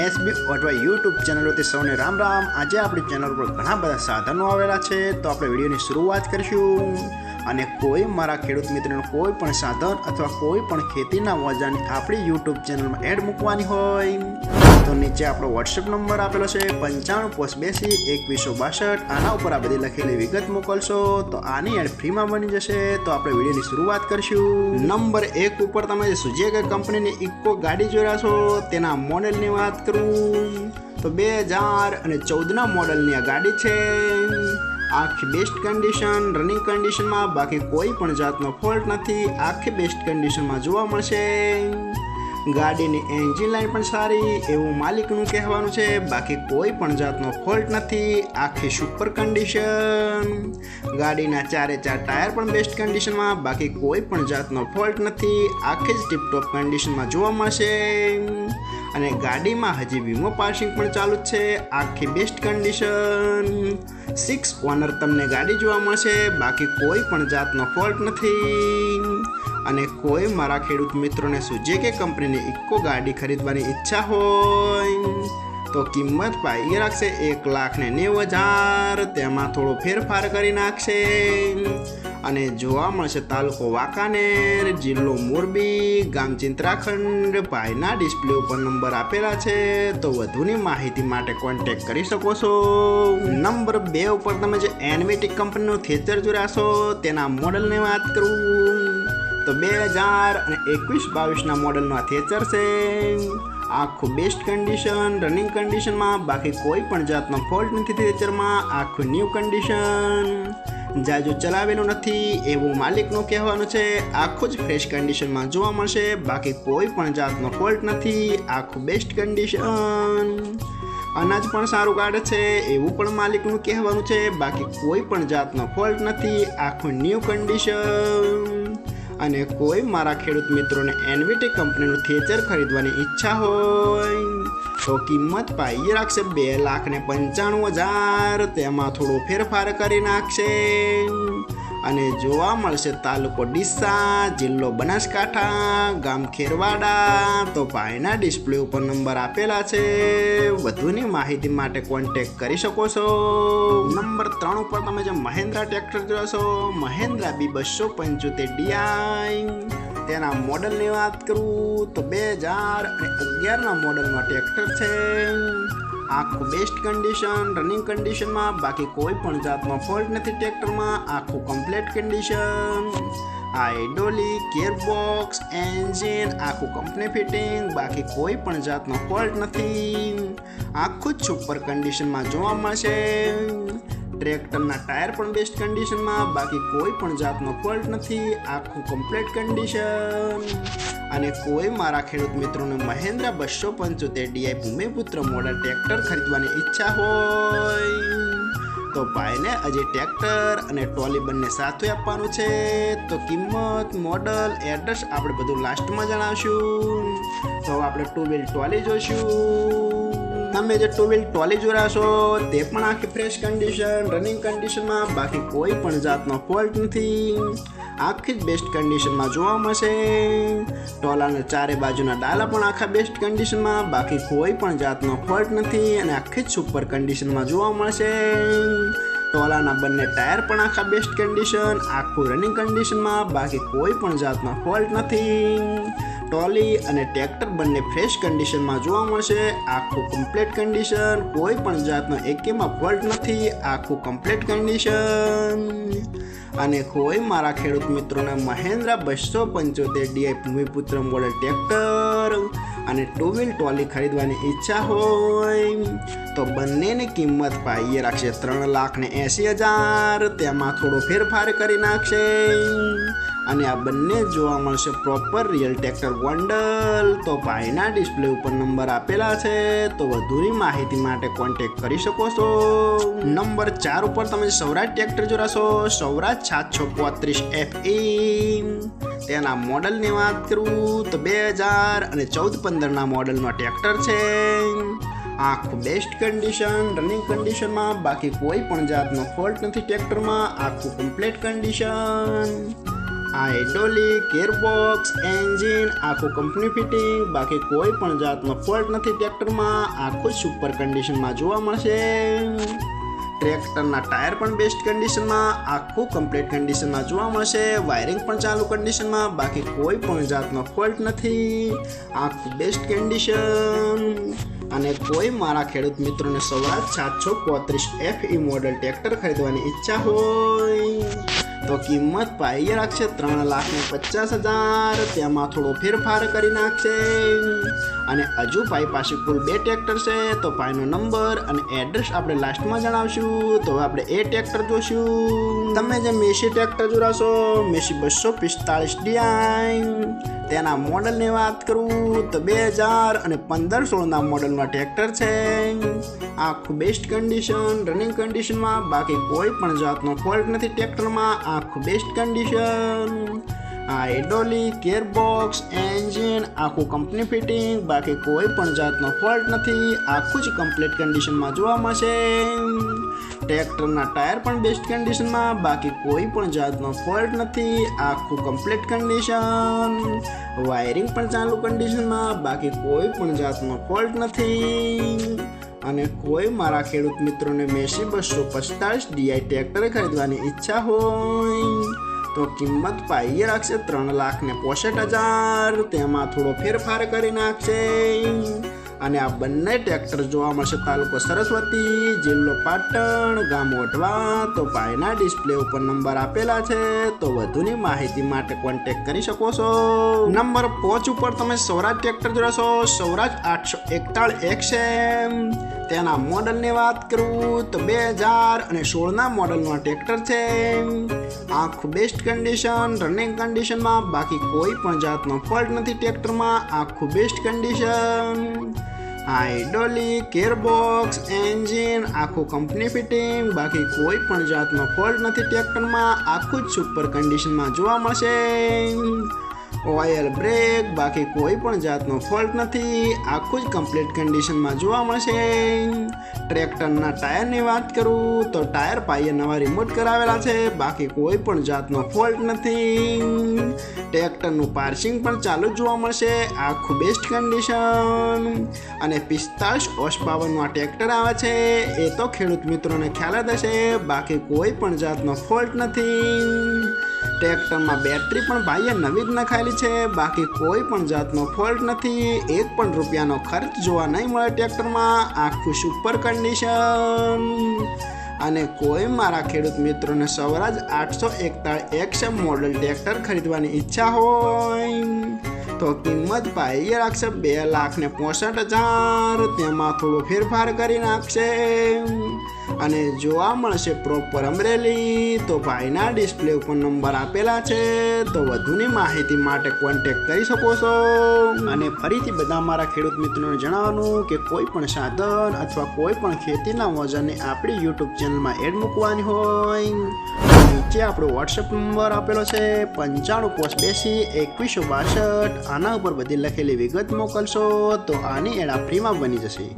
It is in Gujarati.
એસબી અથવા યુટ્યુબ ચેનલોથી સૌને રામ રામ। આજે આપણી ચેનલ પર ઘણા બધા સાધનો આવેલા છે, તો આપણે વિડીયોની શરૂઆત કરીશું। અને કોઈ મારા ખેડૂત મિત્રોને કોઈ પણ સાધન અથવા કોઈ પણ ખેતીના ઓજારની આપણી યુટ્યુબ ચેનલમાં એડ મૂકવાની હોય તો નીચે આપણો વોટ્સએપ નંબર આપેલો છે 95822162। આના ઉપર આ બધી લખેલી વિગત મોકલશો તો આની એડ ફ્રીમાં બની જશે। તો આપણે વિડીયોની શરૂઆત કરીશું। નંબર 1 ઉપર તમે જે સુઝુકી કંપનીની ઇકો ગાડી જોઈ રહ્યા છો તેના મોડેલની વાત કરું તો 2014ના મોડેલની આ ગાડી છે। આખી બેસ્ટ કન્ડિશન, રનિંગ કન્ડિશનમાં, બાકી કોઈ પણ જાતનો ફોલ્ટ નથી। આખી બેસ્ટ કન્ડિશનમાં જોવા મળશે। ગાડીની એન્જિન લાઈન પણ સારી એવું માલિકનું કહેવાનું છે, બાકી કોઈ પણ જાતનો ફોલ્ટ નથી। આખી સુપર કન્ડિશન। ગાડીના 4 ટાયર પણ બેસ્ટ કન્ડિશનમાં, બાકી કોઈ પણ જાતનો ફોલ્ટ નથી। આખી જ ટીપટોપ કન્ડિશનમાં જોવા મળશે। અને ગાડીમાં હજી વીમો પાસિંગ પણ ચાલુ જ છે। આખી બેસ્ટ કન્ડિશન। 6 ઓનર તમને ગાડી જોવા મળશે, બાકી કોઈ પણ જાતનો ફોલ્ટ નથી। અને કોઈ મારા ખેડૂત મિત્રોને સુઝુકી કંપનીની ઇકો ગાડી ખરીદવાની ઈચ્છા હોય તો કિંમત પાઈ રાખશે 1,90,000। તેમાં થોડો ફેરફાર કરી નાખશે। અને જોવા મળશે તાલુકો વાંકાનેર, જિલ્લો મોરબી, ગામ ચિંત્રાખંડ। ભાઈના ડિસ્પ્લે ઉપર નંબર આપેલા છે, તો વધુની માહિતી માટે કોન્ટેક્ટ કરી શકો છો। નંબર 2 ઉપર તમે જે એનવીટી કંપનીનું થેચર જોયા છો તેના મોડલની વાત કરું તો 2021-22ના મોડલનું આ થેચર છે। આખું બેસ્ટ કન્ડિશન, રનિંગ કન્ડિશનમાં, બાકી કોઈ પણ જાતનો ફોલ્ટ નથી થેચરમાં। આખું ન્યૂ કન્ડિશન, જાજુ ચલાવેલું નથી એવું માલિકનું કહેવાનું છે। આખું જ ફ્રેશ કન્ડિશનમાં જોવા મળશે, બાકી કોઈ પણ જાતનો ફોલ્ટ નથી। આખું બેસ્ટ કન્ડિશન। અનાજ પણ સારું કાઢે છે એવું પણ માલિકનું કહેવાનું છે, બાકી કોઈ પણ જાતનો ફોલ્ટ નથી। આખું ન્યૂ કન્ડિશન। અને કોઈ મારા ખેડૂત મિત્રોને એનવીટી કંપનીનું થેચર ખરીદવાની ઈચ્છા હોય તો કિંમત પાઈ રાખશે 2,95,000। તેમાં થોડો ફેરફાર કરી નાખશે। અને જોવા મળશે તાલુકો ડીસા, જિલ્લો બનાસકાંઠા, ગામ ખેરવાડા। તો ભાઈના ડિસ્પ્લે ઉપર નંબર આપેલા છે, વધુની માહિતી માટે કોન્ટેક્ટ કરી શકો છો। નંબર 3 ઉપર તમે જે મહેન્દ્રા ટ્રેક્ટર જોશો, મહેન્દ્રા B275DI તેના મોડલની વાત કરું તો 2011ના મોડલનો ટ્રેક્ટર છે। આખું બેસ્ટ કન્ડિશન, રનિંગ કન્ડિશનમાં, બાકી કોઈ પણ જાતનો ફોલ્ટ નથી ટ્રેક્ટરમાં। આખું complete condition. Hydraulic, gearbox, engine આખું કંપની ફિટિંગ, બાકી કોઈ પણ જાતનો ફોલ્ટ નથી। આખું જ સુપર કન્ડિશનમાં જોવા મળશે। ટ્રેક્ટરના ટાયર પણ બેસ્ટ કન્ડિશનમાં, બાકી કોઈ પણ જાતનો ફોલ્ટ નથી। આખું કમ્પ્લીટ કન્ડિશન। અને કોઈ મારા ખેડૂત મિત્રોને Mahendra 275DI Bhumiputra model tractor ખરીદવાની ઈચ્છા હોય તો ભાઈને હજી ટ્રેક્ટર અને ટ્રોલી બંને સાથે આપવાનું છે। તો કિંમત, મોડલ, એડ્રેસ આપણે બધું લાસ્ટમાં જણાવશું। તો આપણે 2 વ્હીલ ટ્રોલી જોઈશું। તમે જે 2 વ્હીલ ટ્રોલી જોયા છો તે પણ આખી ફ્રેશ કન્ડિશન, રનિંગ કન્ડિશનમાં, બાકી કોઈ પણ જાતનો ફોલ્ટ નથી। આખી જ બેસ્ટ કન્ડિશનમાં જોવા મળશે। ટોલાના 4 બાજુના ડાલા પણ આખા બેસ્ટ કન્ડિશનમાં, બાકી કોઈ પણ જાતનો ફોલ્ટ નથી। અને આખી જ સુપર કન્ડિશનમાં જોવા મળશે। ટોલાના બંને ટાયર પણ આખા બેસ્ટ કન્ડિશન, આખું રનિંગ કન્ડિશનમાં, બાકી કોઈ પણ જાતનો ફોલ્ટ નથી। ટ્રોલી અને ટ્રેક્ટર બંને ફ્રેશ કન્ડિશનમાં જોવા મળશે। આખું કમ્પ્લીટ કન્ડિશન, કોઈ પણ જાતનો એકેમાં ફોલ્ટ નથી। આખું કમ્પ્લીટ કન્ડિશન। અને કોઈ મારા ખેડૂત મિત્રોને Mahendra 275DI Bhumiputra model tractor અને 2 વ્હીલ ટ્રોલી ખરીદવાની ઈચ્છા હોય તો બંનેની કિંમત પાઈ રાખશે 3,80,000। તેમાં થોડો ફેરફાર કરી નાખશે। અને આ બંને જોવા મળશે પ્રોપર રિયલ ટ્રેક્ટર ગોંડલ। તો ભાઈના ડિસ્પ્લે ઉપર નંબર આપેલા છે, તો વધુની માહિતી માટે કોન્ટેક્ટ કરી શકો છો। નંબર 4 ઉપર તમે સૌરાષ્ટ્ર ટ્રેક્ટર જોશો, સૌરાષ્ટ્ર 735FE તેના મોડલની વાત કરું તો 2014-15ના મોડલનો ટ્રેક્ટર છે। આખું બેસ્ટ કન્ડિશન, રનિંગ કન્ડિશનમાં, બાકી કોઈ પણ જાતનો ફોલ્ટ નથી ટ્રેક્ટરમાં। આખું complete condition. Hydraulic gearbox engine આખું કંપની ફિટિંગ, બાકી કોઈ પણ જાતનો ફોલ્ટ નથી ટ્રેક્ટરમાં, આખું જ સુપર કન્ડિશનમાં જોવા મળશે. ટ્રેક્ટરના ટાયર પણ બેસ્ટ કન્ડિશનમાં, આખું કમ્પ્લીટ કન્ડિશનમાં જોવા મળશે. વાયરિંગ પણ ચાલુ કન્ડિશનમાં, બાકી કોઈ પણ જાતનો ફોલ્ટ નથી, આખું બેસ્ટ કન્ડિશન. અને કોઈ મારા ખેડૂત મિત્રોને સ્વરાજ 735 FE મોડલ ટ્રેક્ટર ખરીદવાની ઈચ્છા હોય તો કિંમત પાઈ રાખશે 3,50,000. તેમાં થોડો ફેરફાર કરી નાખશે. અને હજુ ભાઈ પાસે કુલ 2 ટ્રેક્ટર છે, તો ભાઈનો નંબર અને એડ્રેસ આપણે લાસ્ટમાં જણાવશું. તો આપણે એ ટ્રેક્ટર જોશું. તમે જે મેસી ટ્રેક્ટર જોડાશો, મેસી 245 DI, તેના મોડલની વાત કરું તો 2015-16ના મોડલમાં ટ્રેક્ટર છે. આખું બેસ્ટ કન્ડિશન, રનિંગ કન્ડિશનમાં, બાકી કોઈ પણ જાતનો ફોલ્ટ નથી ટ્રેક્ટરમાં, આખું best condition. Hydraulic gearbox engine આખું કંપની ફિટિંગ, બાકી કોઈ પણ જાતનો ફોલ્ટ નથી, આખું જ કમ્પ્લીટ કન્ડિશનમાં જોવા મળશે. ટ્રેક્ટરના ટાયર પણ બેસ્ટ કન્ડિશનમાં, બાકી કોઈ પણ જાતનો ફોલ્ટ નથી, આખું કમ્પ્લીટ કન્ડિશન. વાયરિંગ પણ ચાલુ કન્ડિશનમાં, બાકી કોઈ પણ જાતનો ફોલ્ટ નથી. અને કોઈ મારા ખેડૂત મિત્રોને મેસી 245 DI ટ્રેક્ટર ખરીદવાની ઈચ્છા હોય તો કિંમત પાઈ રાખશે 3,65,000. તેમાં થોડો ફેરફાર કરી નાખશે. અને આ બંને ટ્રેક્ટર જોવા મળશે તાલુકો સરસ્વતી, જિલ્લો પાટણ, ગામ વઢવા. તો ભાઈના ડિસ્પ્લે ઉપર નંબર આપેલા છે, તો વધુની માહિતી માટે કોન્ટેક્ટ કરી શકો છો. નંબર 5 ઉપર તમે સ્વરાજ ટ્રેક્ટર જોશો, સ્વરાજ 841 છે. તેના મોડલની વાત કરું તો 2016ના મોડલમાં ટ્રેક્ટર છે. આખું બેસ્ટ કન્ડિશન, રનિંગ કન્ડિશનમાં, બાકી કોઈ પણ જાતનો ફોલ્ટ નથી ટ્રેક્ટરમાં, આખું best condition. Hydraulic gearbox engine આખું કંપની ફિટિંગ, બાકી કોઈ પણ જાતનો ફોલ્ટ નથી ટ્રેક્ટરમાં, આખું જ સુપર કન્ડિશનમાં જોવા મળશે. ઓઇલ બ્રેક, બાકી કોઈ પણ જાતનો ફોલ્ટ નથી, આખું જ કમ્પ્લીટ કન્ડિશનમાં જોવા મળશે. ટ્રેક્ટરના ટાયરની વાત કરું તો ટાયર પાઈએ નવા રિમોટ કરાવેલા છે, બાકી કોઈ પણ જાતનો ફોલ્ટ નથી. ટ્રેક્ટરનું પાર્સિંગ પણ ચાલુ જ જોવા મળશે, આખું બેસ્ટ કન્ડિશન. અને 45 હોર્સ પાવરનું આ ટ્રેક્ટર આવે છે, એ તો ખેડૂત મિત્રોને ખ્યાલ જ હશે, બાકી કોઈ પણ જાતનો ફોલ્ટ નથી. ટ્રેક્ટરમાં બેટરી પણ ભાઈએ નવી જ નખાયેલી છે, બાકી કોઈ પણ જાતનો ફોલ્ટ નથી, 1 પણ રૂપિયાનો ખર્ચ જોવા નહીં મળે ટ્રેક્ટરમાં, આખું સુપર કન્ડિશન. અને કોઈ મારા ખેડૂત મિત્રોને સ્વરાજ 841 મોડલ ટ્રેક્ટર ખરીદવાની ઈચ્છા હોય તો કિંમત ભાઈએ રાખશે 2,65,000. તેમાં થોડો ફેરફાર કરી નાખશે. અને જોવા મળશે પ્રોપર અમરેલી. તો ભાઈના ડિસ્પ્લે ઉપર નંબર આપેલા છે, તો વધુની માહિતી માટે કોન્ટેક્ટ કરી શકો છો. અને ફરીથી બધા મારા ખેડૂત મિત્રોને જણાવવાનું કે કોઈ પણ સાધન અથવા કોઈ પણ ખેતીના ઓજારની આપણી યુટ્યુબ ચેનલમાં એડ મૂકવાની હોય નીચે આપણો વોટ્સએપ નંબર આપેલો છે 9582 2162. આના ઉપર બધી લખેલી વિગત મોકલશો તો આની એડ ફ્રીમાં બની જશે.